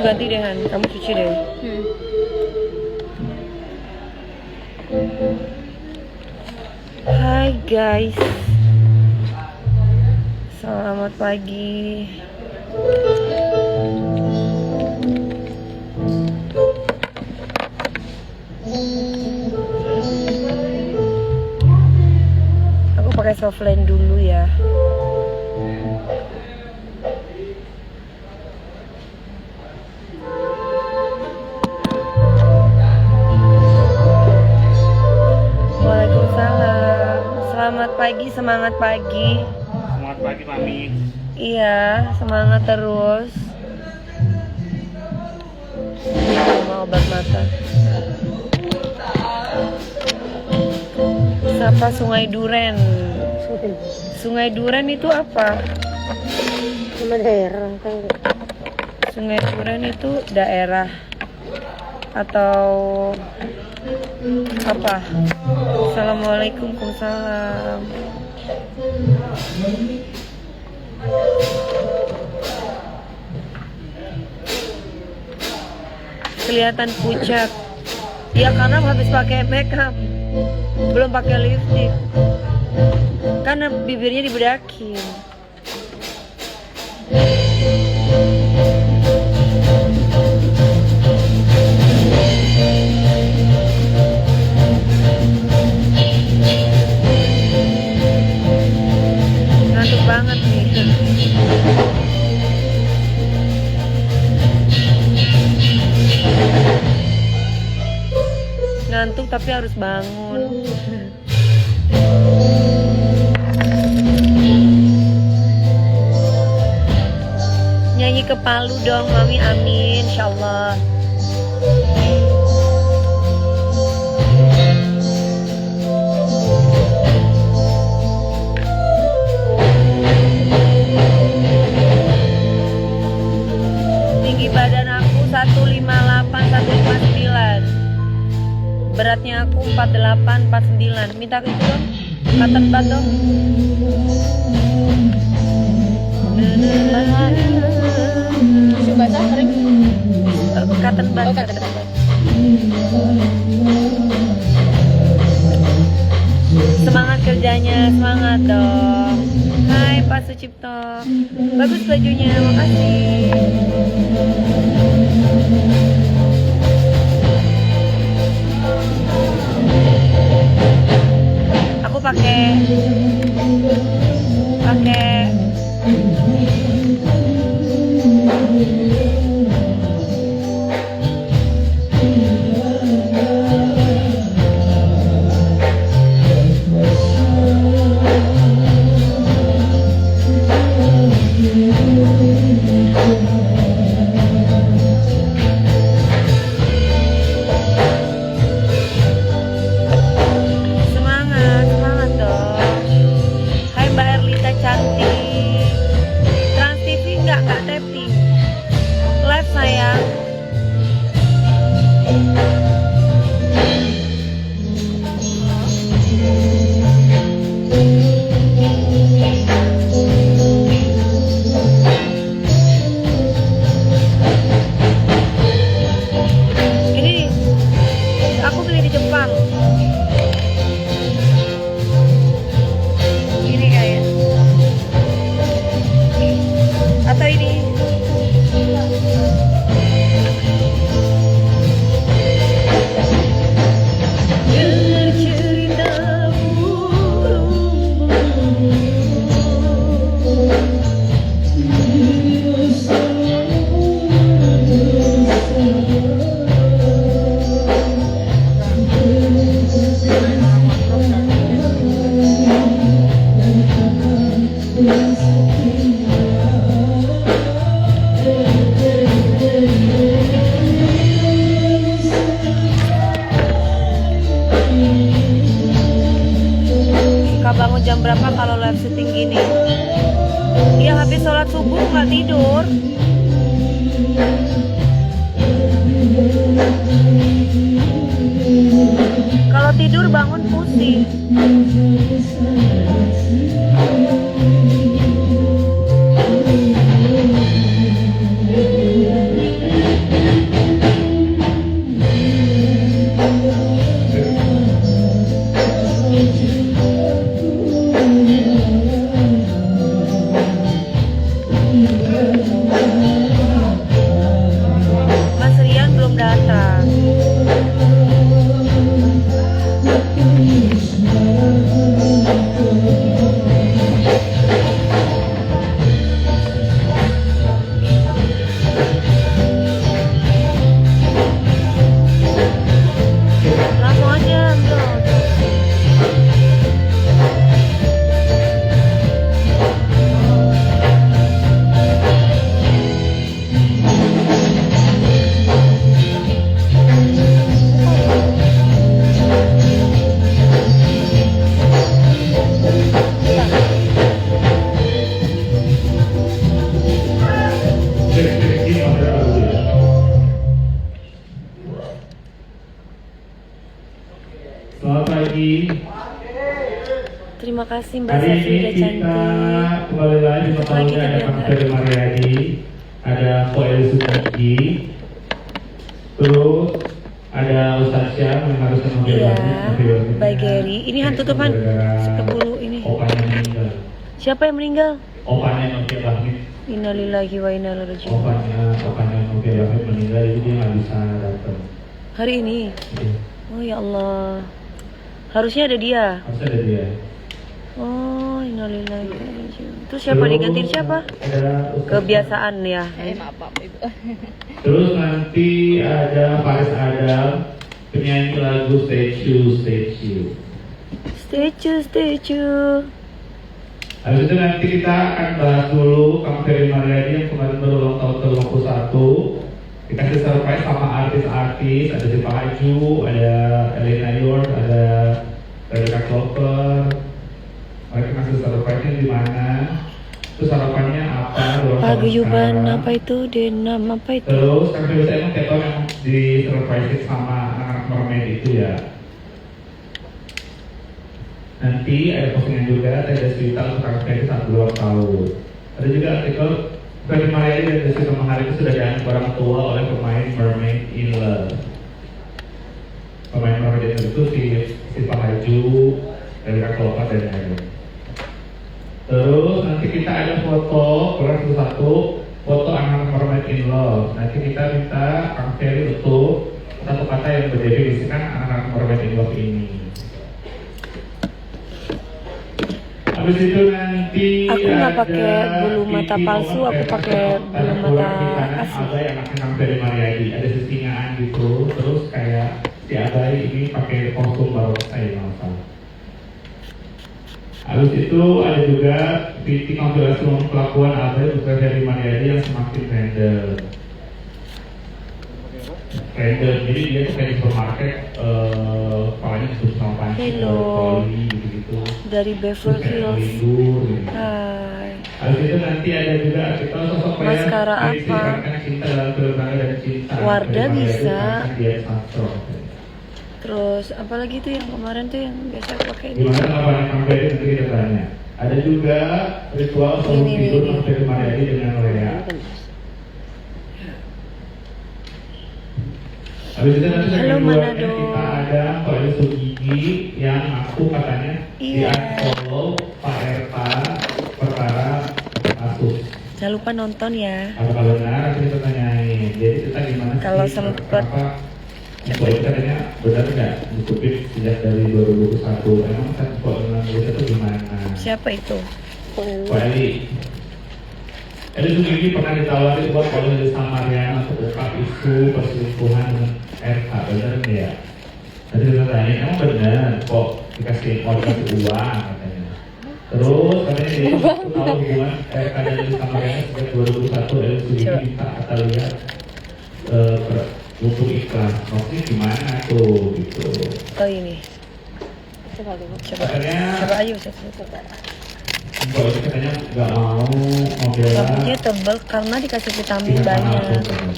ganti deh Han, kamu cuci deh. Hai guys, selamat pagi. Aku pakai softline dulu ya. Waalaikumsalam. Selamat pagi, semangat pagi. Selamat pagi, Mami. Iya, semangat terus. Mau obat mata. Sapa Sungai Duren. Sungai Duren itu apa? Nama daerah kan. Sungai Duren itu daerah atau apa? Assalamualaikum, waalaikumsalam. Kelihatan pucat. Ya karena habis pakai makeup, belum pakai lipstick. Karena bibirnya dibedakin. Ngantuk banget nih. Ngantuk tapi harus bangun. Nyanyi ke Palu dong Mami, amin insyaallah. Tinggi badan aku 158 159. Beratnya aku 48 49. Minta itu dong. Cotton bud dong. Tisu basah kering. Cotton bud. Cotton bud. Semangat kerjanya, semangat dong. Hai Pak Sucipto. Bagus bajunya, makasih. Aku pakai semangat dong. Hai Mbak Erlita cantik. Trans TV nggak tapping. Live sayang. Ini aku beli di Jepang. Ini kayak atau ini cerita suka bangun jam berapa kalau live syuting gini? Ya habis sholat subuh nggak tidur. Kalau tidur bangun pusing. kasih Mbak Hari Sevi ini udah kita cantik. kembali lagi bersama Lagi ada dia Kang nggak? Ferry Mariadi, ada Koel Sugigi, terus ada Ustaz Syam yang harusnya Iya, mobil-mobilnya. By Gary. Ini hantu tupan. Sepuluh ini. Opanya meninggal. Siapa yang meninggal? Opanya Nokia Langit. Innalillahi wa inna ilaihi raji'un. Opanya Nokia Langit meninggal, jadi dia nggak bisa datang. Hari ini. Iya. Oh ya Allah. Harusnya ada dia. Harusnya ada dia. Oh, innalillahi wa inna ilaihi raji'un. Terus siapa digantiin siapa? Ada Ustaz Kebiasaan ya. Maaf ibu. Terus nanti ada Faris Adam, penyanyi lagu Statue. Statue. Habis itu nanti kita akan bahas dulu Kang Ferry Mariadi yang kemarin baru ulang tahun ke-21. Dikasih surprise sama artis-artis, ada Siva Haju, ada Elena York, ada Rebecca Clover. Mereka kasih surprise-nya di mana? Terus harapannya apa? Paguyuban apa itu? Denam apa itu? Terus kan biasanya emang tiap tahun memang di surprise sama anak-anak mermaid itu ya. Nanti ada postingan juga, ada cerita untuk Kang Ferry saat ulang tahun. Ada juga artikel Ferry Mariadi dan Desi Mahari itu sudah dianggap orang tua oleh pemain Mermaid in Love. Pemain Mermaid in Love itu si Siva Haju, Rebecca Clover dan lain-lain. Terus nanti kita ada foto, kelas satu foto anak Mermaid in Love. Nanti kita minta Kang Ferry untuk satu kata yang mendefinisikan anak Mermaid in Love ini. Habis itu nanti Aku nggak pakai bulu mata palsu, aku pakai bulu mata asli. Abai anaknya Kang Ferry Mariadi, ada sesingaan gitu. Terus kayak si Abai ini pakai kostum barongsai masa. Habis itu ada juga titik konfigurasi pelakuan Abai untuk Ferry Mariadi yang semakin random. Jadi dia tuh kayak di supermarket, kepalanya tutup sama panci, Hello. poli gitu-gitu. Dari Beverly Hills. Lindur, gitu. Hai. Habis itu nanti ada juga artikel sosok pria Maskara yang apa? diistilahkan cinta dalam berbagai dan cinta. Wardah Dari Mariadi bisa. akan dia Sastro. Terus apalagi tuh yang kemarin tuh yang biasa aku pakai ini. Gimana kapan Kang Ferry nanti kita tanya. Ada juga ritual sebelum Ini, tidur ini. Kang Ferry Mariadi dengan Lea. Habis itu nanti Halo, segmen Manado. keduanya kita ada Koel Sugigi yang aku katanya di Iya. unfollow Pak Erta perkara kasus. Jangan lupa nonton ya. Kalau benar nanti kita tanyain. Jadi kita gimana sih? Kalau sempet. Kenapa info itu katanya benar nggak dikutip sejak dari 2021? Emang kan info Indonesia itu gimana? Siapa itu? Pak Eli. Eli Sugigi pernah ditawari buat kalau dari Samaria untuk ungkap isu perselingkuhan dengan RK, benar nggak ya? Nanti kita tanya, emang benar kok mau dikasih uang katanya. Terus katanya dia tahu hubungan RK dan Samaria sejak 2001. Eli Sugigi minta Atalia untuk ikhlas. Maksudnya gimana tuh gitu? Oh ini. Coba. Katanya Coba ayo coba. info itu katanya nggak mau membela Rambutnya tebal karena dikasih vitamin pihak banyak. manapun.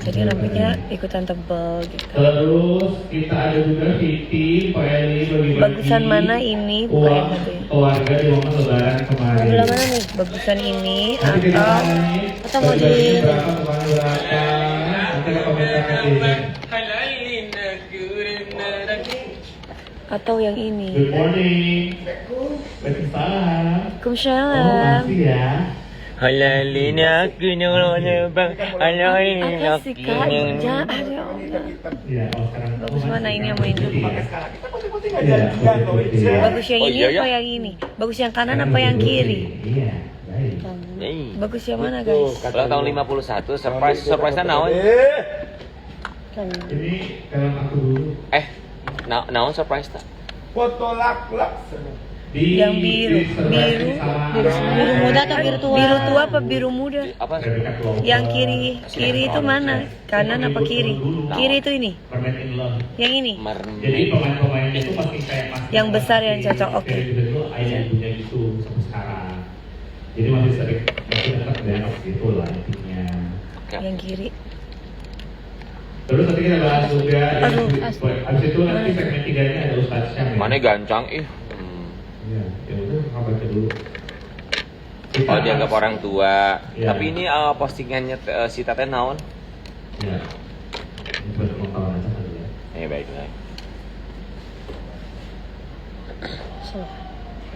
Jadi rambutnya ikutan tebal gitu. Terus kita ada juga Viti, Pak Eli bagi-bagi Bagusan mana ini? Bukan yang uang satu ya. keluarga di momen lebaran kemarin. Sebelah mana nih? Bagusan ini Nanti kita atau tanya atau mau di- bagi-baginya berapa, kemana berapa. Nanti kita komentarkan di sini. yang ini? Good morning. Waalaikumsalam. Waalaikumsalam. Masih ya. Halalin aku nolanya bang, halalin Apa aku sih kak? nolanya. Jangan ya Allah. Iya, oh sekarang Bagus kamu mana masih ini yang kan? main dulu? Iya. Iya, putih-putih. Bagus yang Oh, ini iya, apa ya? yang ini? Bagus yang kanan apa yang kiri? Iya, baik. Bagus yang mana guys? Ulang tahun 51, surprise-nya naon? Ini kalau aku dulu Naon surprise tak? Foto lak-lak. di Yang biru, Biru muda atau biru tua? Biru tua apa biru muda? Apa? Yang kiri itu mana? Kanan apa kiri? Kiri itu ini. Mermaid in Love. Yang ini. Jadi Mermaid. pemain-pemainnya itu masih kayak masih Yang besar yang cocok, oke. Itu ayah ibunya gitu sampai sekarang. Jadi masih sering masih tetap dialog gitu lah intinya. Yang kiri. Terus nanti kita bahas juga Aduh, abis itu nanti segmen 3-nya ada Ustaz Syam ya. Mana gancang ih. Iya, ya udah kamu baca dulu. Oh dianggap orang tua. Iya. Tapi ini postingannya si Tete naon? Ya, ini buat pengetahuan aja kali ya. Baiklah.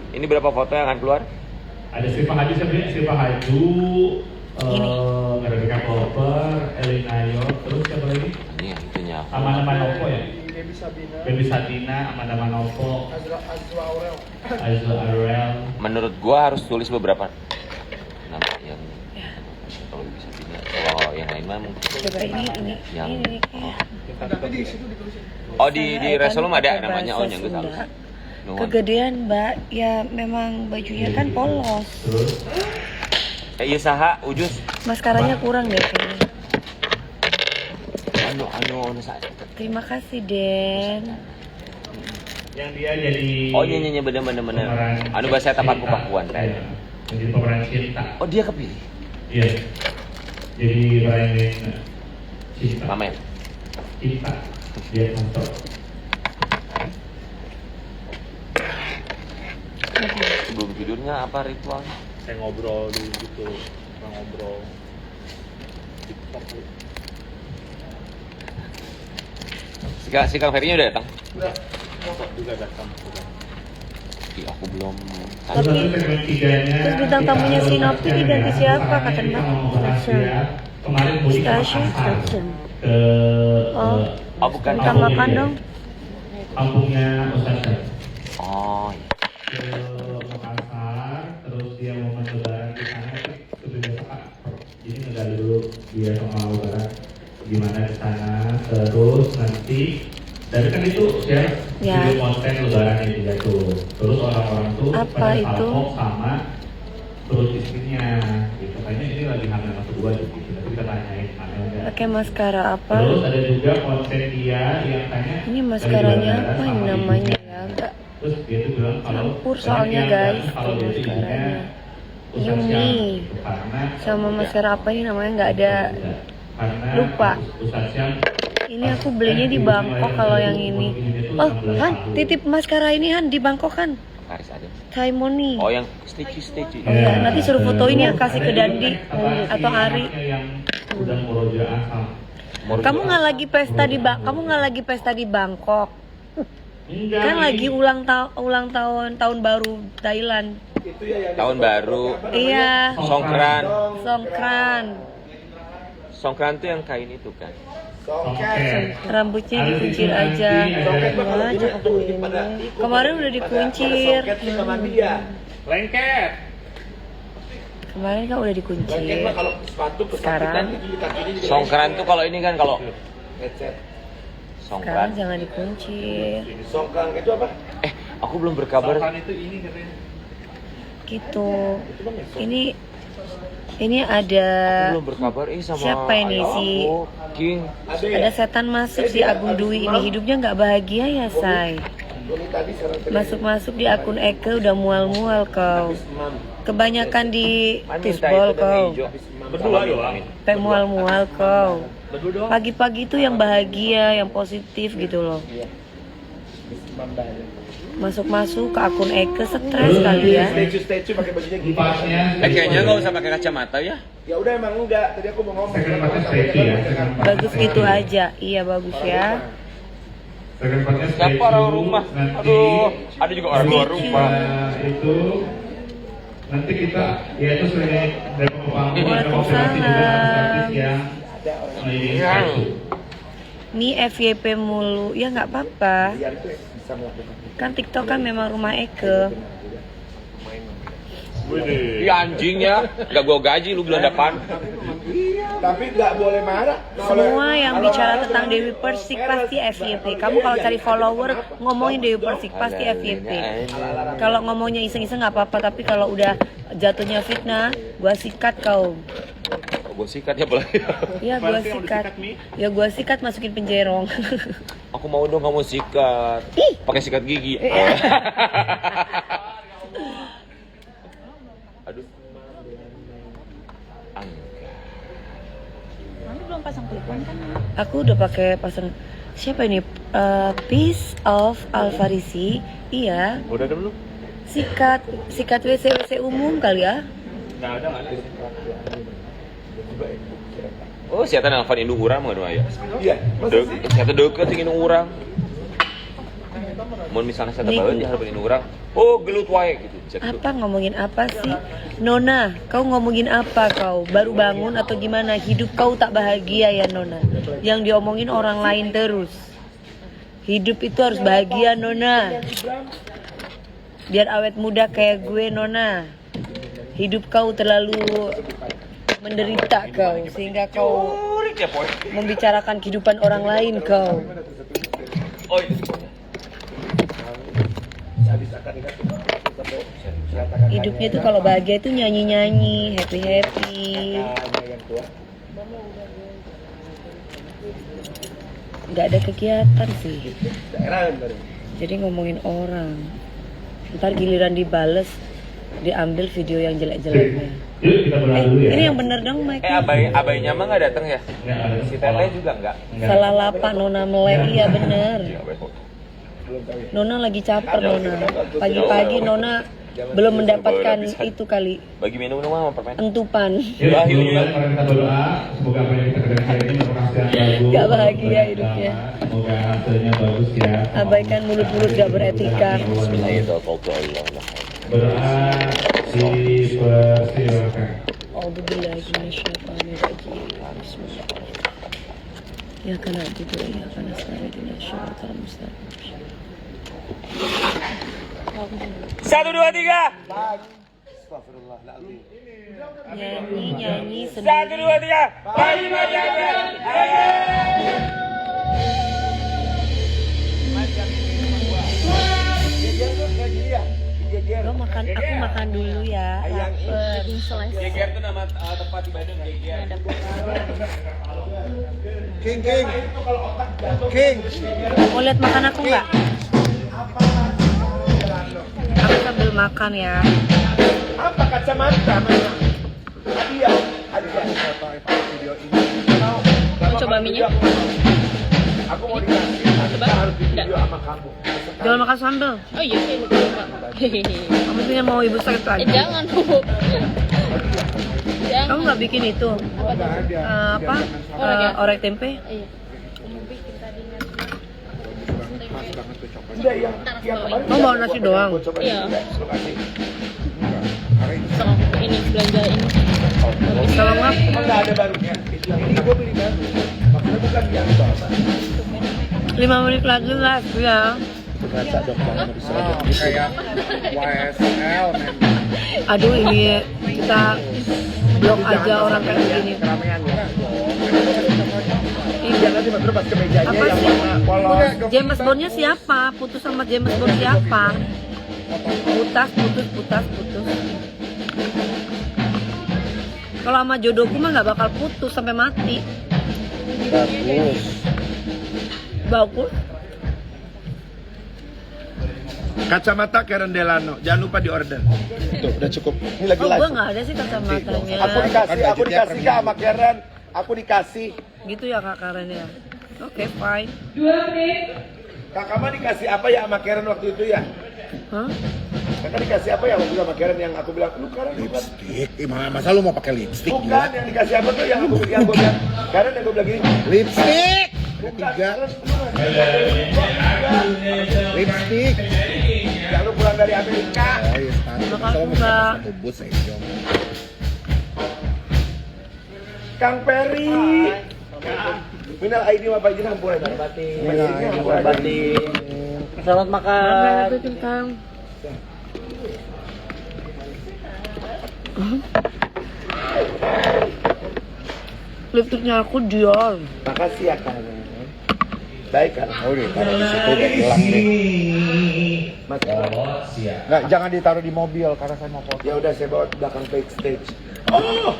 Ini berapa foto yang akan keluar? Ada Syifa Haju sebenarnya, Syifa Haju, Rebecca Clover, Elina Yot, terus siapa lagi? Ini yang itunya. Amanda Manopo ya? Debbie Sabina, Baby Satina, Amanda Manopo, Azra Aurel. Azul Arel. Menurut gua harus tulis beberapa nama yang kalau bisa pindah. Kalau yang lain mah mungkin. Coba ini Yang Tapi di situ ditulisin. oh di Saya Resolum kan ada pakai namanya bahasa yang gue Sunda. halus. Nuhun. Kegedean mbak, ya memang bajunya kan polos. Terus, Iya saha Ujus. Maskaranya kurang deh kayaknya. Anu saya. Terima kasih Den. yang dia jadi Oh iya bener. pemeran Anu bahasa cinta. tapak pakuan Iya, teh. jadi pemeran cinta. Oh dia kepilih. Iya. Jadi Ryan cinta. Pamer. Cinta. Dia kantor. Sebelum tidurnya apa ritual? Saya ngobrol dulu gitu, kita ngobrol TikTok gitu. Si Kang Ferry-nya udah datang? Udah. TikTok juga datang. Ih, aku belum. Terus nanti segmen tiganya, terus bintang kita tamunya si akan Nopi membahas diganti siapa, pesannya, Kak kita Mbak? mau membahas Station. dia kemarin mudik ke Station. Makassar, ke Oh. Oh bukan. Minta makan dong. kampungnya Ustaz. Oh iya. Ke Makassar, terus dia mau lebaran di sana, itu biasa Pak. Jadi ngegali dulu dia sama lebaran gimana di sana, terus nanti dari kan itu ya, Ya. video konten lebaran juga tuh. Terus orang-orang tuh Apa pada itu? salpok sama perut istrinya, gitu. Kayaknya ini lagi hamil yang kedua tuh, gitu. Tapi kita tanyain hamilnya. Pakai maskara apa? Terus ada juga konten dia yang tanya. Ini dari maskaranya bandara apa sama yang namanya ibunya. ya? Enggak. Terus dia tuh bilang kalau Campur banyak soalnya, yang guys, bilang kalau tuh dia tuh ibunya maskaranya. Ustaz Yumi. Syam, gitu. Karena Sama maskara apa ini namanya nggak ada. Karena Lupa. Ustaz Syam, Ini aku belinya di Bangkok kalau yang ini. Oh, Han, titip maskara ini Han di Bangkok kan? Karis ada. Taimoni. Oh yang stitchy. Oh iya, nanti suruh fotoin ya, kasih ke Dandi atau Ari. yang udah murojaah sama. Kamu nggak lagi pesta di Bangkok? Enggak, Kan ini. lagi ulang tahun baru Thailand. Itu ya yang Tahun baru. Iya, Songkran. Songkran. Songkran tuh yang kain itu kan. Songket. Rambutnya dikuncir aja. Songket mah kalau Wah, gini cakep tuh ini. pada Kemarin udah dikuncir. Songket sih sama dia. Lengket. Kemarin kan udah Songket dikuncir. mah kalau sepatu Sekarang? kesakitan itu di kakinya juga. Songkran tuh kalau ini kan kalau Headset. Sekarang Songkran. jangan dikuncir. Songkang itu apa? Aku belum berkabar. Songkran itu ini katanya. Gitu. Ini ada Aku belum berkabar sama siapa ini, ayah si- aku, King. Ada ya? ada setan masuk si Agung Dwi ini, hidupnya nggak bahagia ya say. Ini tadi sekarang Masuk di akun Eke udah mual kau. Imam. Kebanyakan di Man, minta tisbol itu dan kau. hijau. Berdua doang. Kayak mual kau. Berdua doang. Pagi-pagi tuh yang bahagia, yang positif gitu loh. Iya. Imam Bayu. Masuk ke akun Eke stres kali ya. Statue pakai bajunya gini. Empatnya. Kayaknya nggak usah pakai kacamata ya. Ya udah emang enggak. Tadi aku mau ngomong. Second partnya statue ya, second part. Bagus gitu aja. Iya bagus ya. Second partnya Siapa statue, orang rumah? nanti, Aduh, ada juga orang luar Statue. rumah. itu nanti kita ya itu sebagai Depok Panggung ada Waalaikumsalam. konfirmasi juga artis yang ini palsu. Mi FYP mulu. Ya nggak apa-apa. Biar tuh bisa melakukan. Kan TikTok kan memang rumah Eke. Wih. Iya anjing ya, nggak gua gaji lu bulan depan. Tapi nggak boleh marah. Semua yang bicara tentang Dewi Persik pasti FYP. Kamu kalau cari follower ngomongin Dewi Persik pasti FYP. Kalau ngomongnya iseng-iseng nggak apa-apa, tapi kalau udah jatuhnya fitnah, gua sikat kau. Gue sikat ya boleh. Ya gua sikat. Ya gua sikat masukin penjerong. Aku mau dong kamu sikat. Pakai sikat gigi. Aduh. Mami belum pasang clip-on kan? Aku udah pakai pasang. Siapa ini? Peace of Alfarisi. Iya. Udah ada belum? Sikat WC umum kali ya. Nggak ada. Oh, siapa nelfon indung urang mah aya. Iya, masa sih? Siapa deket jeung indung urang. Mun misalnya siapa bae di harapan indung urang, oh gelut wae gitu. Cek tuh. Apa ngomongin apa sih? Nona, kau ngomongin apa kau? Baru bangun atau gimana? Hidup kau tak bahagia ya Nona? Yang diomongin orang lain terus. Hidup itu harus bahagia Nona. Biar awet muda kayak gue Nona. Hidup kau terlalu menderita kau sehingga kau Urik ya, Poy. membicarakan kehidupan orang lain kau. Oh, iya. Hidupnya tuh kalau bahagia tuh nyanyi-nyanyi, happy-happy. Nggak ada kegiatan sih. Jadi ngomongin orang. Ntar giliran dibales, diambil video yang jelek-jeleknya. Yuk kita berdoa dulu ya. Ini yang bener dong Mike. Abainya mah nggak datang ya? Nggak ada. Si Teteh juga nggak? Salah lapak Nona melek, iya bener. Iya, Abay. Nona lagi caper Nona. Pagi-pagi Nona belum mendapatkan itu kali, Bagi minum sama permen. entupan. Yuk, mari kita berdoa. Semoga apa yang kita kerjakan ini merupakan yang bagus. Gak bahagia hidupnya. Semoga hasilnya bagus ya. Abaikan mulut-mulut gak beretika. Bismillahirrahmanirrahim. Berdoa dipersilakan. A'udzubillahi minasyaitonirrajim. Bismillahirrahmanirrahim. Ya kana itu ya kana stadinya syaitan mustaqim. 1, 2, 3. Nyanyi 1, sendiri. 2, 3. Bagi masyarakat. Aku makan dulu ya. Lapar. Geger itu nama tempat di Bandung, Geger. King. Mau lihat makan aku nggak? Aku sambil makan ya. Apa kacamata mana? Hadiah. Video ini. Mau coba minyak? Aku mau dikasih. Coba. Harus di video sama kamu. Jangan makan sambal. Oh iya, saya lupa. Kamu punya mau ibu sakit lagi? Jangan, Bu. Jangan. Kamu nggak bikin itu? Apa? Orek tempe? Iya. Enggak yang kemarin. Kamu mau nasi doang? Iya. Sok ini belanja ini. Kalau nggak, Emang nggak ada barunya. Ini gue beli baru. Maksudnya bukan yang baru. 5 menit lagi lah ya. Baca dong Bang Ini kayak YSL memang. Aduh ini kita blok aja orang kayak begini. Keramaian ya. Iya nanti bener pas ke mejanya Apa yang sih? warna polos. James Bondnya siapa? Putus sama James Bond siapa? Putus. Kalau sama jodohku mah nggak bakal putus sampai mati. Bagus. Kacamata Karen Delano, jangan lupa di order. Tuh, udah cukup. Ini lagi Oh, live. gue nggak ada sih kacamatanya. Aku dikasih Kak sama Karen. Aku dikasih. Gitu ya Kak Karen ya. Oke, fine. Kakak mah dikasih apa ya sama Karen waktu itu ya? Hah? Kakak dikasih apa ya waktu itu sama Karen yang aku bilang, lu Karen hebat. Lipstick, masa lu mau pakai lipstick Bukan, gila? yang dikasih apa tuh yang aku bilang, Karen yang gue bilang gini. Lipstick! Bukan, Tiga. Karen, lu Lipstick! ya lu pulang dari Amerika. Oh iya, sepatu. Masa lu mau Enggak. pakai bus aja. Kang Peri. Minal Aidin wa Faizin hampura batin. Selamat makan. Bikin Kang. Lipstiknya aku Dior. Makasih ya Kang. Baik Kang. Oh iya, taruh di situ udah hilang nih. Mas, Nggak, jangan ditaruh di mobil karena saya mau foto. ya udah saya bawa ke belakang backstage. Oh.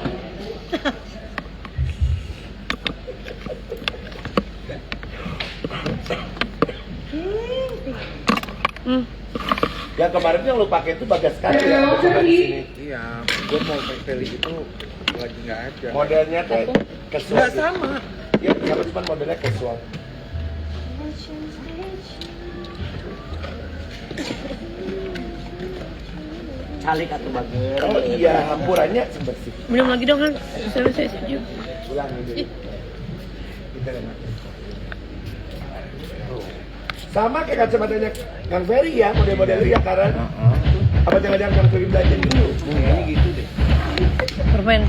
Yang kemarin tuh yang lu pakai itu bagas sekali ya. Aku coba di sini. Iya, gue mau beli itu lagi nggak ada. Modelnya teh casual. Nggak sama. Iya, sama cuma modelnya casual. salik atau bager. Oh iya, hampurannya sebersih. Minum lagi dong kan. Saya setuju. Ulang gitu. Kita lihat. Sama kayak kacamatanya Kang Ferry ya, model-model ya Karan. Apa jangan-jangan Kang Ferry belajar dulu? Kayaknya gitu deh. Permen.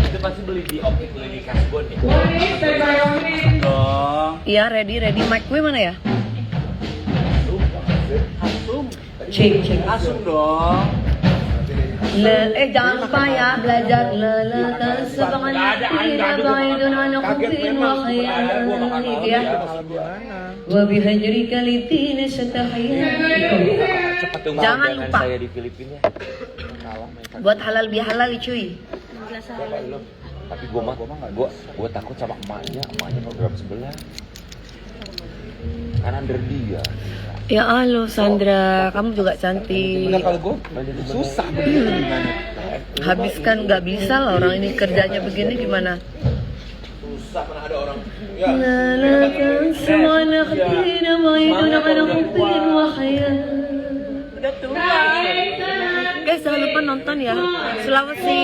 Itu pasti beli di optik, beli di Kasbon ya. Dong. Iya, ready. Mic gue mana ya? Asum. Cek. Asum dong. Jangan lupa ya belajar lelakan sebangan tidak baidun an khufin wa khayal gitu ya. Wa bihajrika litina syatahiyya. Jangan lupa saya di Filipina. buat halal bihalal cuy. Tapi gua takut sama emaknya program sebelah. Kan under dia. Ya Allah Sandra, kamu juga cantik. Kalau gue susah bener gimana? Habiskan nggak bisa lah orang ini kerjanya begini gimana? Susah mana ada orang. Lelakan semuanya khufin baidun an khufin wa khayal. Udah tua. Guys jangan lupa nonton ya. Sulawesi.